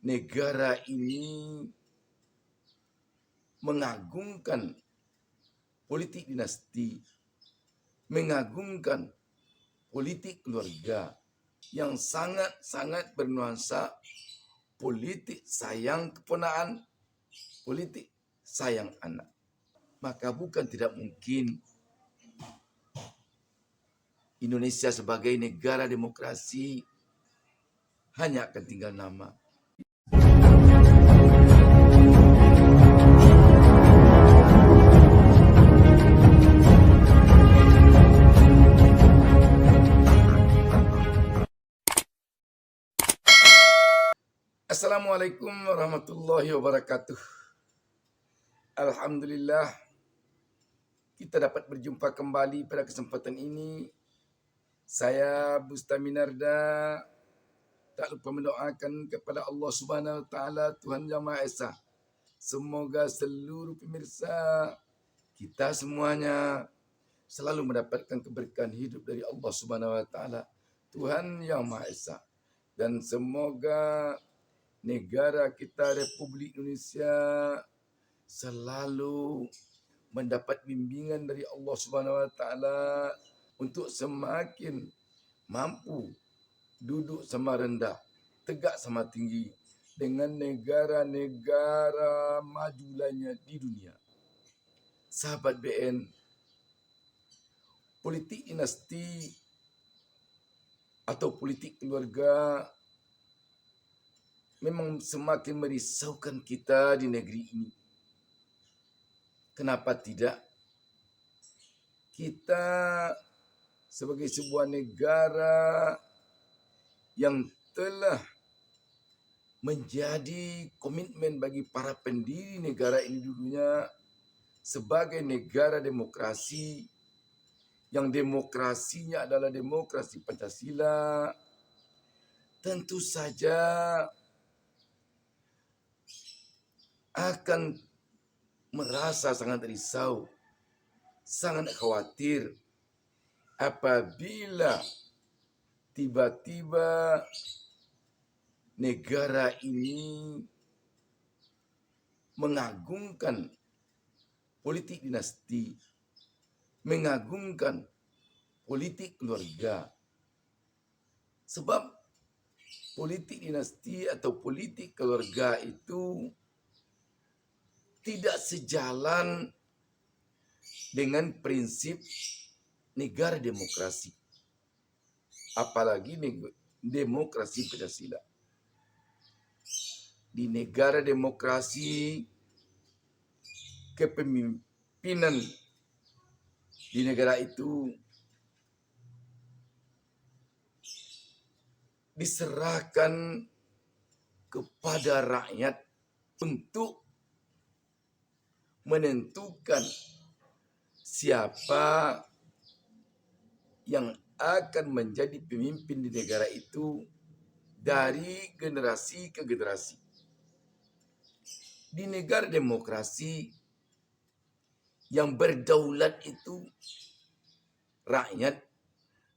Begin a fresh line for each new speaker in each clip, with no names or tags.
negara ini mengagungkan politik dinasti, mengagungkan politik keluarga yang sangat-sangat bernuansa politik sayang keponaan, politik sayang anak. Maka bukan tidak mungkin Indonesia sebagai negara demokrasi hanya akan tinggal nama. Assalamualaikum warahmatullahi wabarakatuh. Alhamdulillah kita dapat berjumpa kembali pada kesempatan ini. Saya Bustami Narda tak lupa mendoakan kepada Allah Subhanahu wa taala, Tuhan Yang Maha Esa. Semoga seluruh pemirsa kita semuanya selalu mendapatkan keberkahan hidup dari Allah Subhanahu wa taala, Tuhan Yang Maha Esa. Dan semoga negara kita Republik Indonesia selalu mendapat bimbingan dari Allah Subhanahu wa taala untuk semakin mampu duduk sama rendah, tegak sama tinggi dengan negara-negara maju lainnya di dunia. Sahabat BN, politik dinasti atau politik keluarga memang semakin merisaukan kita di negeri ini. Kenapa tidak? Kita sebagai sebuah negara yang telah menjadi komitmen bagi para pendiri negara ini dulunya sebagai negara demokrasi, yang demokrasinya adalah demokrasi Pancasila, tentu saja akan merasa sangat risau, sangat khawatir apabila tiba-tiba negara ini mengagungkan politik dinasti, mengagungkan politik keluarga. Sebab politik dinasti atau politik keluarga itu tidak sejalan dengan prinsip negara demokrasi. Apalagi demokrasi Pancasila. Di negara demokrasi, kepemimpinan di negara itu diserahkan kepada rakyat untuk menentukan siapa yang akan menjadi pemimpin di negara itu dari generasi ke generasi. Di negara demokrasi yang berdaulat itu rakyat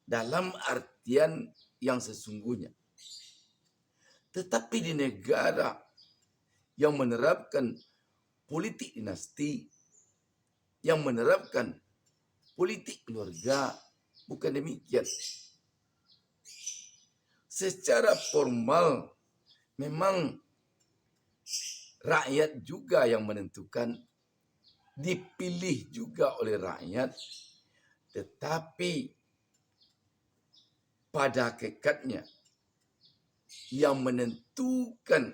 dalam artian yang sesungguhnya. Tetapi di negara yang menerapkan politik dinasti, yang menerapkan politik keluarga, bukan demikian. Secara formal memang rakyat juga yang menentukan, dipilih juga oleh rakyat, tetapi pada hakikatnya yang menentukan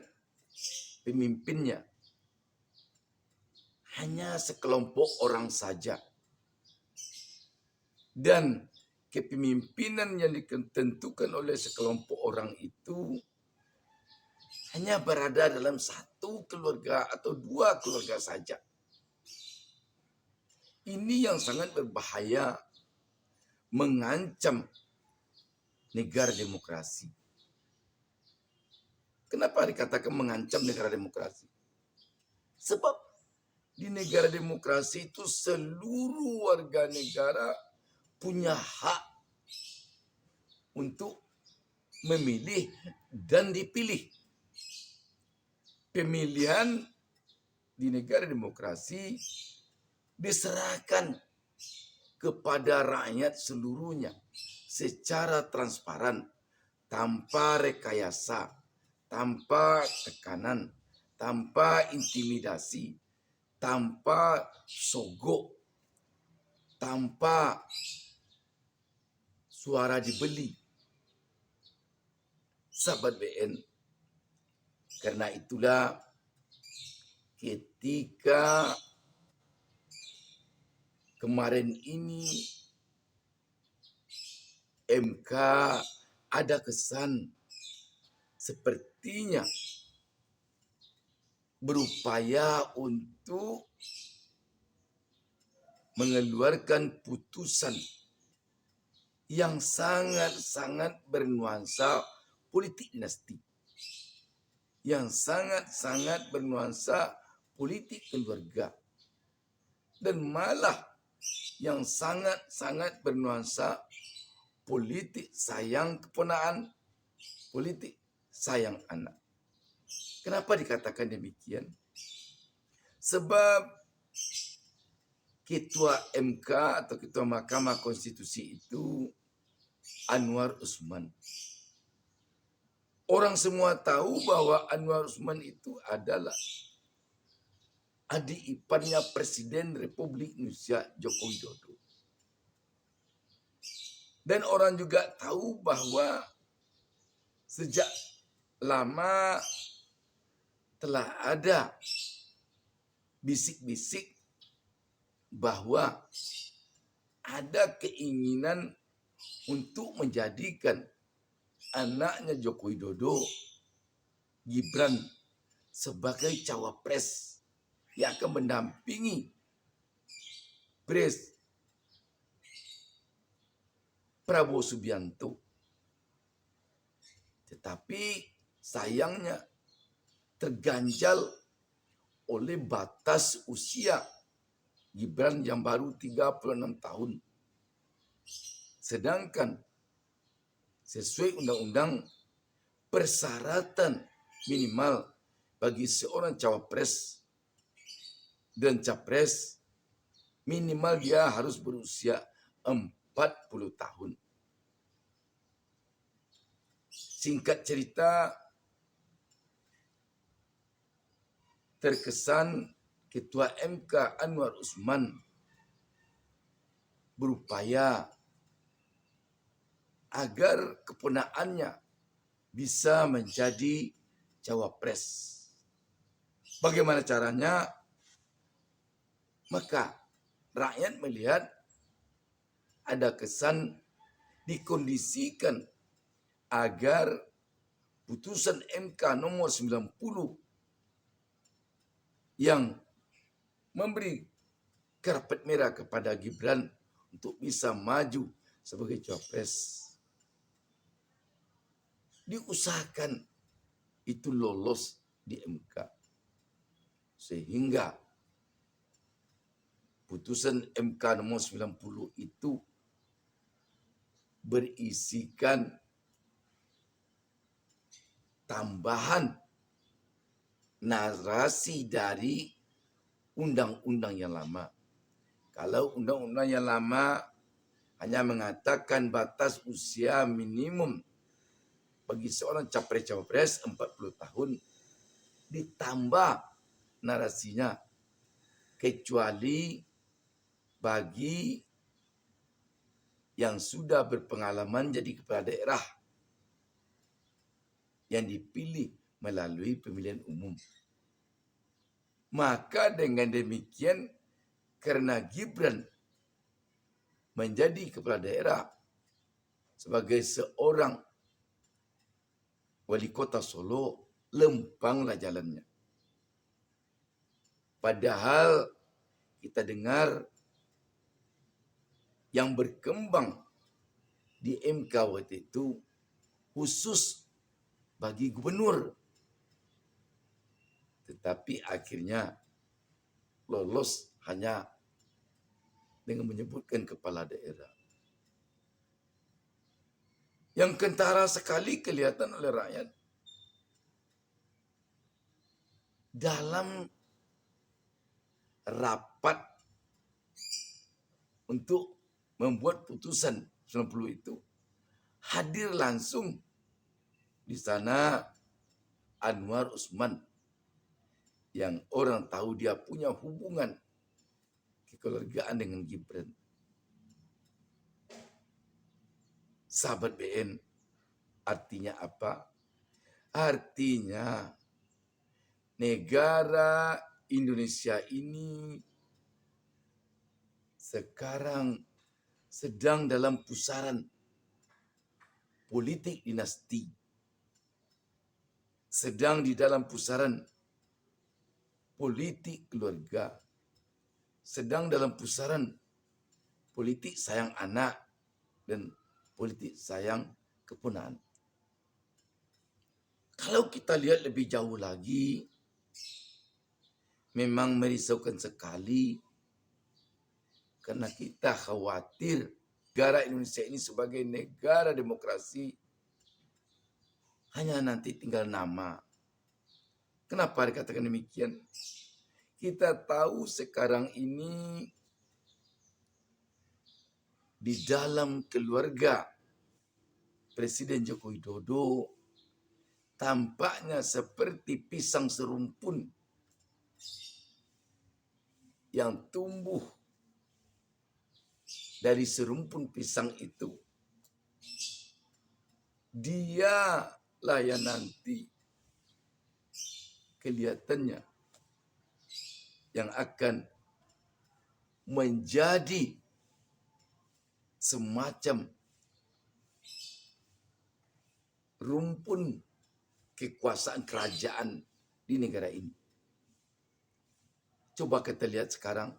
pemimpinnya hanya sekelompok orang saja. Dan kepemimpinan yang ditentukan oleh sekelompok orang itu hanya berada dalam satu keluarga atau dua keluarga saja. Ini yang sangat berbahaya, mengancam negara demokrasi. Kenapa dikatakan mengancam negara demokrasi? Sebab di negara demokrasi itu seluruh warga negara punya hak untuk memilih dan dipilih. pemilihan di negara demokrasi diserahkan kepada rakyat seluruhnya secara transparan, tanpa rekayasa, tanpa tekanan, tanpa intimidasi, tanpa sogok, tanpa suara dibeli. Sahabat BN, karena itulah ketika kemarin ini MK ada kesan sepertinya berupaya untuk mengeluarkan putusan yang sangat-sangat bernuansa politik dinasti, yang sangat-sangat bernuansa politik keluarga, dan malah yang sangat-sangat bernuansa politik sayang keponaan, politik sayang anak. Kenapa dikatakan demikian? Sebab Ketua MK atau Ketua Mahkamah Konstitusi itu Anwar Usman. Orang semua tahu bahwa Anwar Usman itu adalah adik iparnya Presiden Republik Indonesia Joko Widodo. Dan orang juga tahu bahwa sejak lama telah ada bisik-bisik bahwa ada keinginan untuk menjadikan anaknya Joko Widodo, Gibran, sebagai cawapres yang akan mendampingi Prabowo Subianto. Tetapi sayangnya terganjal oleh batas usia Gibran yang baru 36 tahun. Sedangkan sesuai undang-undang persyaratan minimal bagi seorang cawapres dan capres minimal dia harus berusia 40 tahun. Singkat cerita, terkesan Ketua MK Anwar Usman berupaya agar keponakannya bisa menjadi cawapres. Bagaimana caranya? Maka rakyat melihat ada kesan dikondisikan agar putusan MK nomor 90 yang memberi karpet merah kepada Gibran untuk bisa maju sebagai cawapres diusahakan itu lolos di MK, sehingga putusan MK nomor 90 itu berisikan tambahan narasi dari undang-undang yang lama. Kalau undang-undang yang lama hanya mengatakan batas usia minimum bagi seorang capres-cawapres 40 tahun, ditambah narasinya kecuali bagi yang sudah berpengalaman jadi kepala daerah yang dipilih melalui pemilihan umum. Maka dengan demikian, karena Gibran menjadi kepala daerah sebagai seorang wali kota Solo, lempanglah jalannya. Padahal kita dengar yang berkembang di MK waktu itu khusus bagi gubernur. Tetapi akhirnya lolos hanya dengan menyebutkan kepala daerah. Yang kentara sekali kelihatan oleh rakyat. dalam rapat untuk membuat putusan 90 itu hadir langsung di sana Anwar Usman, yang orang tahu dia punya hubungan kekeluargaan dengan Gibran. Sahabat BN, artinya apa? Artinya negara Indonesia ini sekarang sedang dalam pusaran politik dinasti. Sedang di dalam pusaran politik keluarga. Sedang dalam pusaran politik sayang anak dan politik sayang keponakan. Kalau kita lihat lebih jauh lagi, memang merisaukan sekali karena kita khawatir negara Indonesia ini sebagai negara demokrasi hanya nanti tinggal nama. Kenapa dikatakan demikian? Kita tahu sekarang ini di dalam keluarga Presiden Joko Widodo tampaknya seperti pisang serumpun yang tumbuh dari serumpun pisang itu. Dialah yang nanti kelihatannya yang akan menjadi semacam rumpun kekuasaan kerajaan di negara ini. Coba kita lihat sekarang,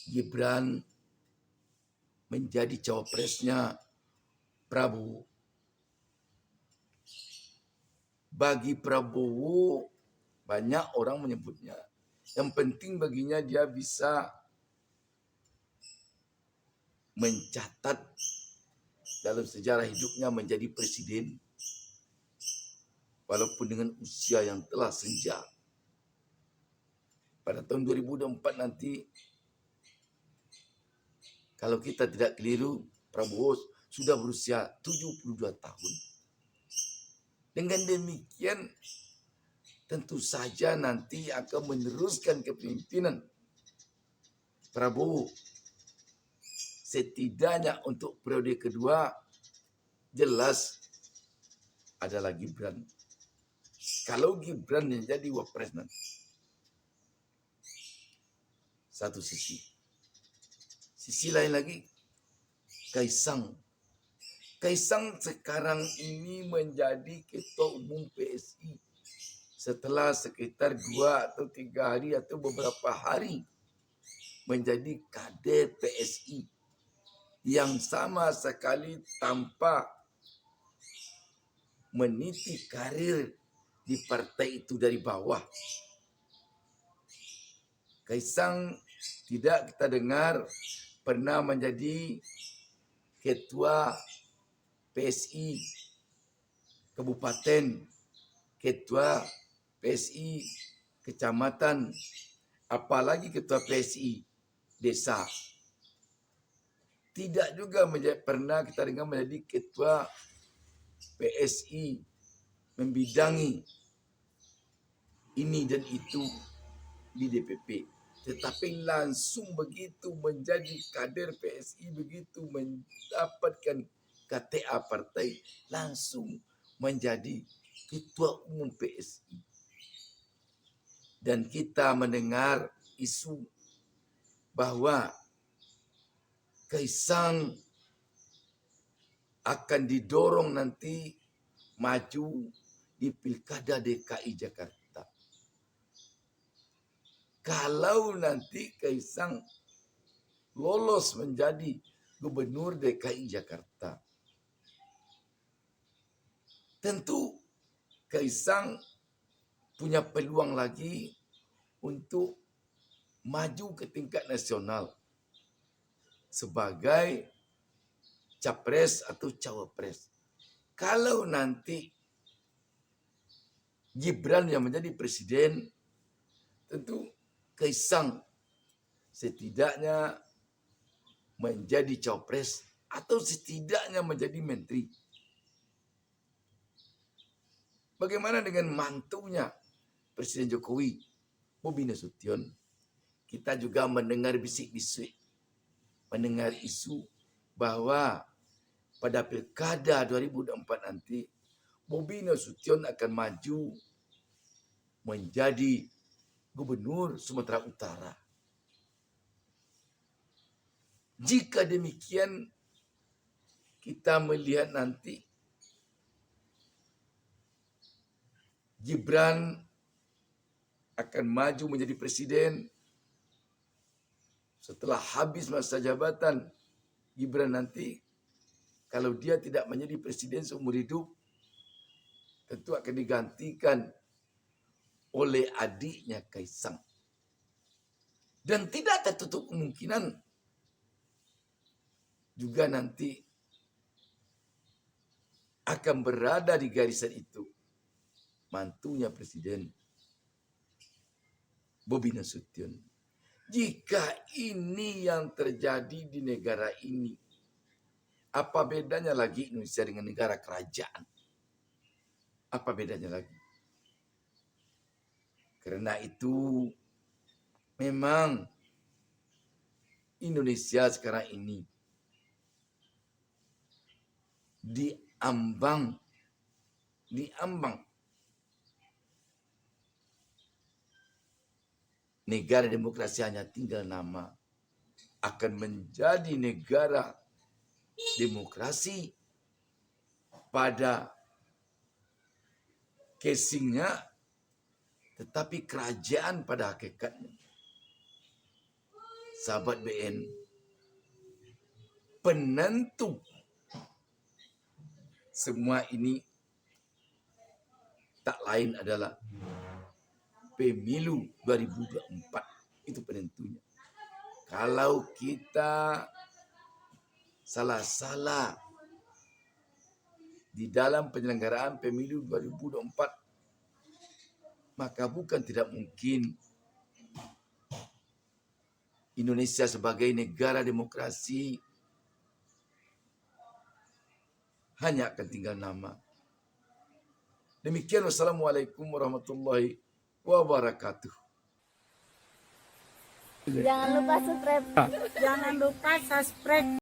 Gibran menjadi cawapresnya Prabowo. Bagi Prabowo, banyak orang menyebutnya, yang penting baginya dia bisa mencatat dalam sejarah hidupnya menjadi presiden, walaupun dengan usia yang telah senja. Pada tahun 2024 nanti, kalau kita tidak keliru, Prabowo sudah berusia 72 tahun. Dengan demikian, tentu saja nanti akan meneruskan kepemimpinan Prabowo. Setidaknya untuk periode kedua, jelas adalah Gibran. Kalau Gibran menjadi wapres nanti, satu sisi. Sisi lain lagi, Kaisang. Kaisang sekarang ini menjadi ketua umum PSI. Setelah sekitar 2 atau 3 hari atau beberapa hari menjadi kader PSI yang sama sekali tanpa meniti karir di partai itu dari bawah. Kaisang tidak kita dengar pernah menjadi ketua PSI Kabupaten, ketua PSI Kecamatan, apalagi ketua PSI Desa. Tidak juga pernah kita dengar menjadi ketua PSI membidangi ini dan itu di DPP. Tetapi langsung begitu menjadi kader PSI, begitu mendapatkan KTA partai, langsung menjadi ketua umum PSI. Dan kita mendengar isu bahwa Kaisang akan didorong nanti maju di Pilkada DKI Jakarta. Kalau nanti Kaisang lolos menjadi gubernur DKI Jakarta, tentu Kaisang punya peluang lagi untuk maju ke tingkat nasional sebagai capres atau cawapres. Kalau nanti Gibran yang menjadi presiden, tentu Kaisang setidaknya menjadi cawapres atau setidaknya menjadi menteri. Bagaimana dengan mantunya Presiden Jokowi, Bobi Nasution? Kita juga mendengar bisik-bisik, mendengar isu bahwa pada Pilkada 2024 nanti Bobi Nasution akan maju menjadi Gubernur Sumatera Utara. Jika demikian, kita melihat nanti Gibran akan maju menjadi presiden. Setelah habis masa jabatan Gibran nanti, kalau dia tidak menjadi presiden seumur hidup, tentu akan digantikan oleh adiknya Kaisang. Dan tidak tertutup kemungkinan juga nanti akan berada di garisan itu mantunya Presiden Bobi Nasution. Jika ini yang terjadi di negara ini, apa bedanya lagi Indonesia dengan negara kerajaan? Apa bedanya lagi? Karena itu memang Indonesia sekarang ini diambang negara demokrasi hanya tinggal nama, akan menjadi negara demokrasi pada casingnya, tetapi kerajaan pada hakikatnya. Sahabat BN, penentu semua ini tak lain adalah pemilu 2024. Itu penentunya. Kalau kita salah-salah di dalam penyelenggaraan pemilu 2024, maka bukan tidak mungkin Indonesia sebagai negara demokrasi hanya akan tinggal nama. Demikian, wassalamualaikum warahmatullahi wabarakatuh.
Jangan lupa subscribe.